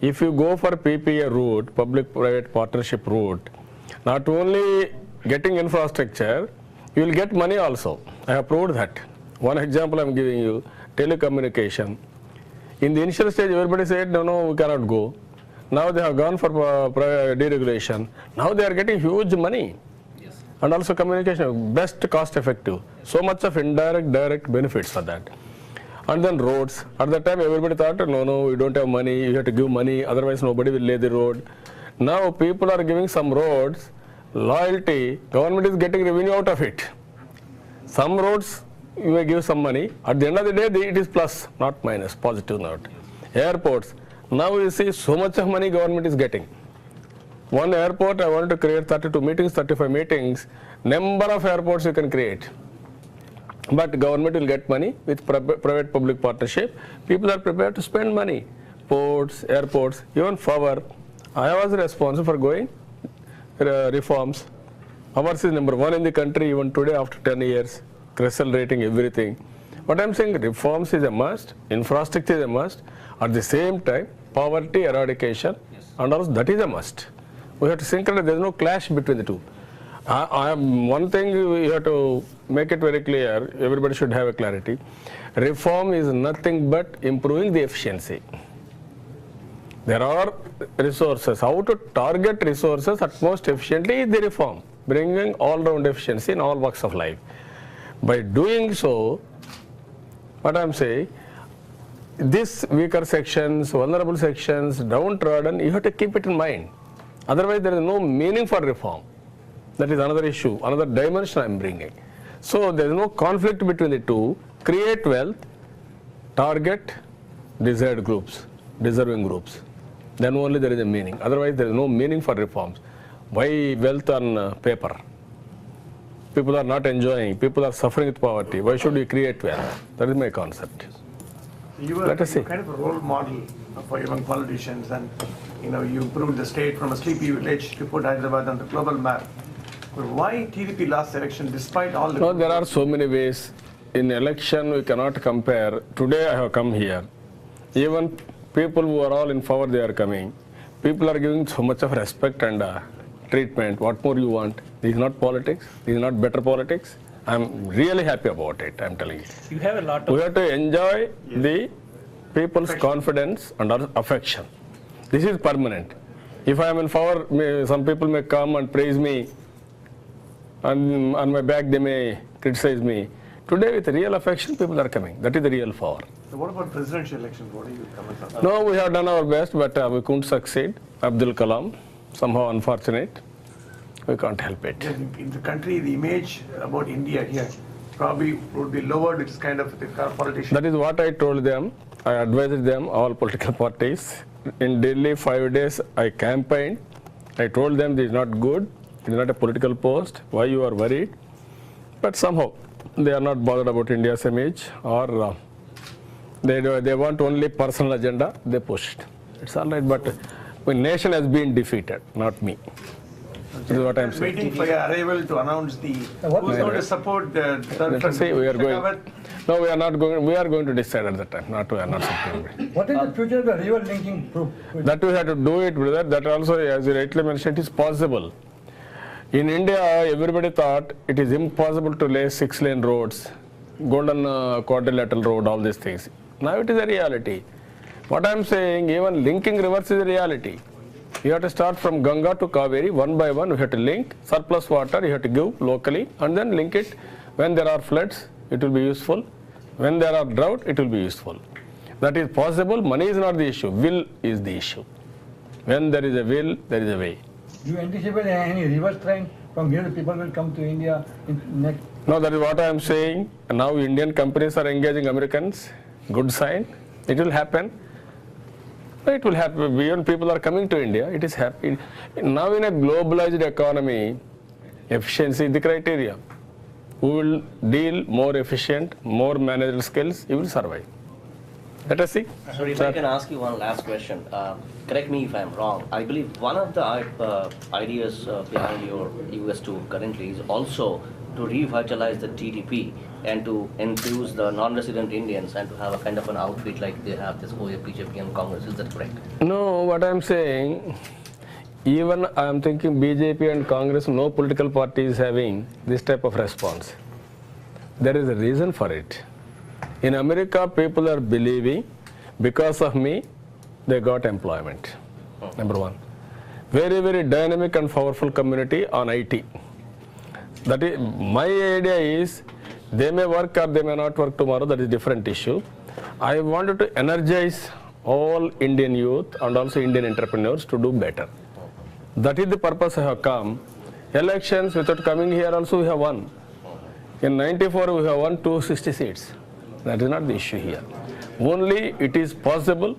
if you go for PPA route, public-private partnership route, not only getting infrastructure, you will get money also. I have proved that. One example I am giving you, telecommunication. In the initial stage, everybody said, no, we cannot go. Now they have gone for deregulation. Now they are getting huge money. Yes. And also communication, best cost effective. So much of indirect, direct benefits for that. And then roads. At that time, everybody thought, no, we don't have money. You have to give money, otherwise nobody will lay the road. Now people are giving some roads, loyalty, government is getting revenue out of it. Some roads, you may give some money. At the end of the day, it is plus, not minus, positive note. Airports. Now you see so much of money government is getting. One airport, I want to create 32 meetings, 35 meetings. Number of airports you can create. But government will get money with private-public partnership. People are prepared to spend money. Ports, airports, even power. I was responsible for going reforms. Ours is number one in the country even today after 10 years. CRISIL rating, everything. But I'm saying reforms is a must, infrastructure is a must. At the same time, poverty eradication, and also that is a must. We have to synchronize. There is no clash between the two. One thing we have to make it very clear, everybody should have a clarity. Reform is nothing but improving the efficiency. There are resources. How to target resources at most efficiently is the reform, bringing all-round efficiency in all walks of life. By doing so, what I am saying, these weaker sections, vulnerable sections, downtrodden, you have to keep it in mind. Otherwise, there is no meaning for reform. That is another issue, another dimension I am bringing. So there is no conflict between the two. Create wealth, target desired groups, deserving groups. Then only there is a meaning. Otherwise, there is no meaning for reforms. Why wealth on paper? People are not enjoying. People are suffering with poverty. Why should we create wealth? That is my concept. You were Let us see. kind of a role model for young politicians, and you improved the state from a sleepy village to put Hyderabad on the global map. But why TDP lost the election despite all the... No, there are so many ways. In election, we cannot compare. Today I have come here. Even people who are all in power, they are coming. People are giving so much of respect and treatment. What more you want? This is not politics. This is not better politics. I'm really happy about it, I'm telling you. You have a lot of... We have to enjoy the people's confidence and affection. This is permanent. If I am in power, some people may come and praise me, and on my back they may criticize me. Today, with real affection, people are coming. That is the real power. So what about presidential elections? What are you coming from? No, we have done our best, but we couldn't succeed. Abdul Kalam, somehow unfortunate. We can't help it. In the country, the image about India here probably would be lowered, which is kind of the politician. That is what I told them. I advised them, all political parties. In Delhi, 5 days, I campaigned. I told them this is not good. It is not a political post. Why you are worried? But somehow, they are not bothered about India's image, or they want only personal agenda. They pushed. It's all right, but the nation has been defeated, not me. This is what I am saying. Waiting for your arrival to announce the who's going to support the third Let us front. see, we are going. Shekhawat, No, we are not going. We are going to decide at that time. Not we are not supporting. What is the future of the river linking group? That we have to do it, brother. That also, as you rightly mentioned, it is possible. In India, everybody thought it is impossible to lay 6-lane roads, golden quadrilateral road, all these things. Now it is a reality. What I am saying, even linking rivers is a reality. You have to start from Ganga to Kaveri, one by one. You have to link surplus water. You have to give locally, and then link it. When there are floods, it will be useful. When there are drought, it will be useful. That is possible. Money is not the issue. Will is the issue. When there is a will, there is a way. Do you anticipate any reverse trend from here? People will come to India in next. No, that is what I am saying. Now Indian companies are engaging Americans. Good sign. It will happen. It will happen. Even people are coming to India. It is happening. Now in a globalized economy, efficiency is the criteria. Who will deal more efficient, more managerial skills, you will survive. Let us see. Sorry, if I can ask you one last question. Correct me if I'm wrong. I believe one of the ideas behind your US tour currently is also to revitalize the TDP and to infuse the non-resident Indians and to have a kind of an outfit like they have this OA, BJP and Congress. Is that correct? No, what I'm saying, even I'm thinking BJP and Congress, no political party is having this type of response. There is a reason for it. In America, people are believing because of me, they got employment. Number one. Very, very dynamic and powerful community on IT. That is, my idea is, they may work or they may not work tomorrow, that is a different issue. I wanted to energize all Indian youth and also Indian entrepreneurs to do better. That is the purpose I have come. Elections, without coming here also we have won. In 94 we have won 260 seats. That is not the issue here. Only it is possible.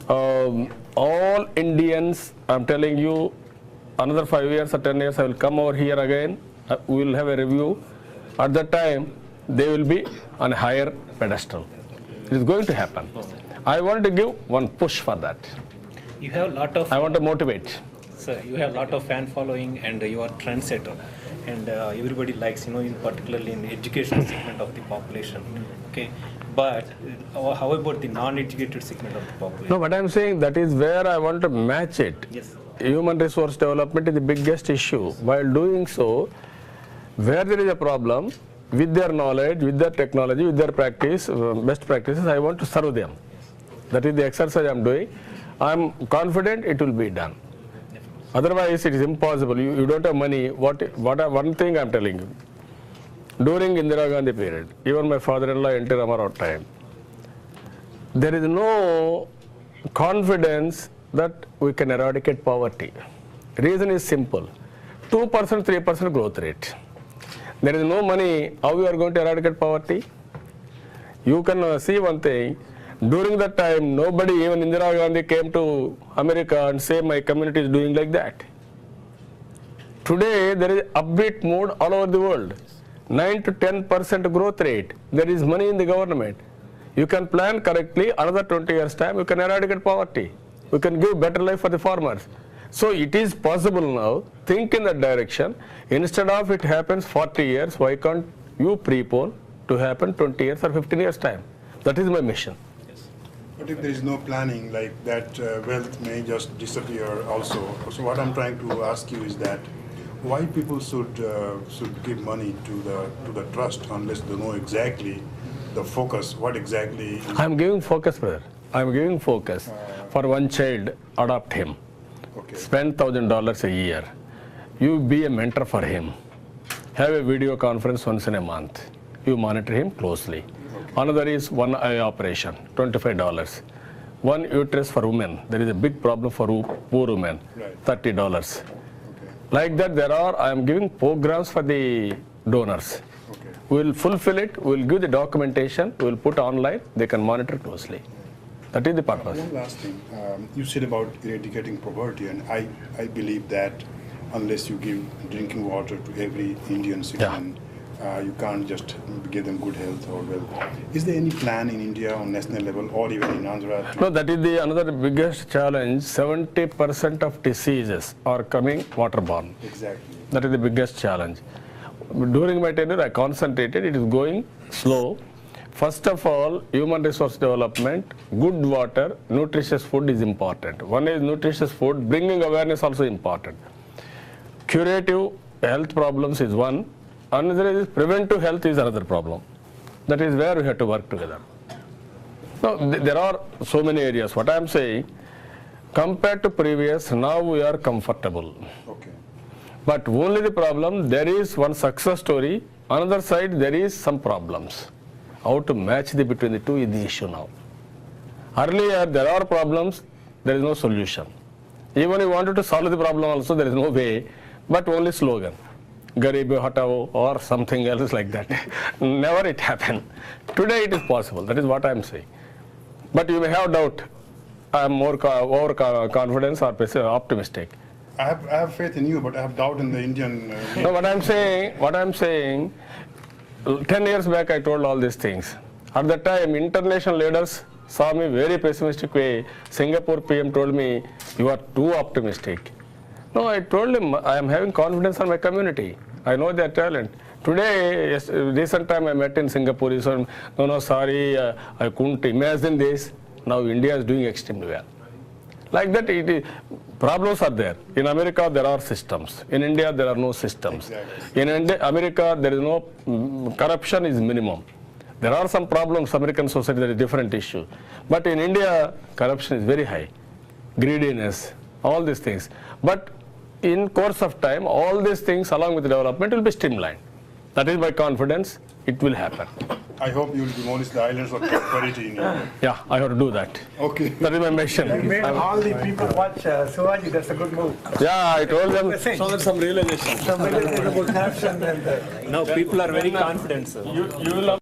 All Indians, I'm telling you, another 5 years or 10 years I will come over here again. We will have a review. At that time, they will be on a higher pedestal. It is going to happen. I want to give one push for that. You have a lot of. I want to motivate. Sir, you have a lot of fan following and you are trendsetter, and everybody likes, in particularly in the educational segment of the population. Okay, but how about the non-educated segment of the population? No, but I'm saying that is where I want to match it. Yes. Human resource development is the biggest issue. While doing so, where there is a problem, with their knowledge, with their technology, with their practice, best practices, I want to serve them. That is the exercise I'm doing. I'm confident it will be done. Otherwise, it is impossible. You don't have money. One thing I'm telling you. During Indira Gandhi period, even my father-in-law, N.T. Ramarao time, there is no confidence that we can eradicate poverty. Reason is simple. 2%, 3% growth rate. There is no money. How you are going to eradicate poverty? You can see one thing. During that time, nobody, even Indira Gandhi, came to America and say my community is doing like that. Today, there is upbeat mood all over the world. 9 to 10% growth rate. There is money in the government. You can plan correctly, another 20 years time, you can eradicate poverty. You can give better life for the farmers. So it is possible now. Think in that direction. Instead of it happens 40 years, why can't you prepone to happen 20 years or 15 years time? That is my mission. But if there is no planning, like that wealth may just disappear also. So what I'm trying to ask you is that why people should give money to the trust unless they know exactly the focus, what exactly is. I'm giving focus, brother. I'm giving focus. For one child, adopt him. Okay. Spend $1,000 a year. You be a mentor for him. Have a video conference once in a month. You monitor him closely. Another is one eye operation, $25. One uterus for women. There is a big problem for poor women, Right. $30. Okay. Like that, I am giving programs for the donors. Okay. We will fulfill it, we will give the documentation, we will put online, they can monitor closely. That is the purpose. One last thing. You said about eradicating poverty, and I believe that unless you give drinking water to every Indian citizen, you can't just give them good health or wealth. Is there any plan in India on national level or even in Andhra? No, that is another biggest challenge. 70% of diseases are coming waterborne. Exactly. That is the biggest challenge. During my tenure, I concentrated. It is going slow. First of all, human resource development, good water, nutritious food is important. One is nutritious food, bringing awareness also important. Curative health problems is one. Another is preventive health is another problem. That is where we have to work together. Now, there are so many areas. What I am saying, compared to previous, now we are comfortable. Okay. But only the problem, there is one success story. Another side, there is some problems. How to match between the two is the issue now. Earlier, there are problems, there is no solution. Even if you wanted to solve the problem also, there is no way, but only slogan. Garib hatao or something else like that. Never it happened. Today it is possible. That is what I am saying. But you may have doubt. I am more overconfident or optimistic. I have faith in you, but I have doubt in the Indian. No, what I am saying, 10 years back I told all these things. At that time, international leaders saw me very pessimistic way. Singapore PM told me, you are too optimistic. No, I told him I am having confidence on my community. I know their talent. Today, yes, recent time I met in Singapore, he said, no, sorry, I couldn't imagine this. Now India is doing extremely well. Like that, problems are there. In America, there are systems. In India, there are no systems. Exactly. In America, there is no, corruption is minimum. There are some problems, American society, that is a different issue. But in India, corruption is very high. Greediness, all these things. But in course of time, all these things along with development will be streamlined. That is my confidence. It will happen. I hope you will demolish the islands of prosperity in India. Yeah, I have to do that. Okay. That is my mission. You made all the people watch Shivaji, that's a good move. Yeah, I told them. So there's some realization. Some realization about corruption and Now people are very confident, sir. You will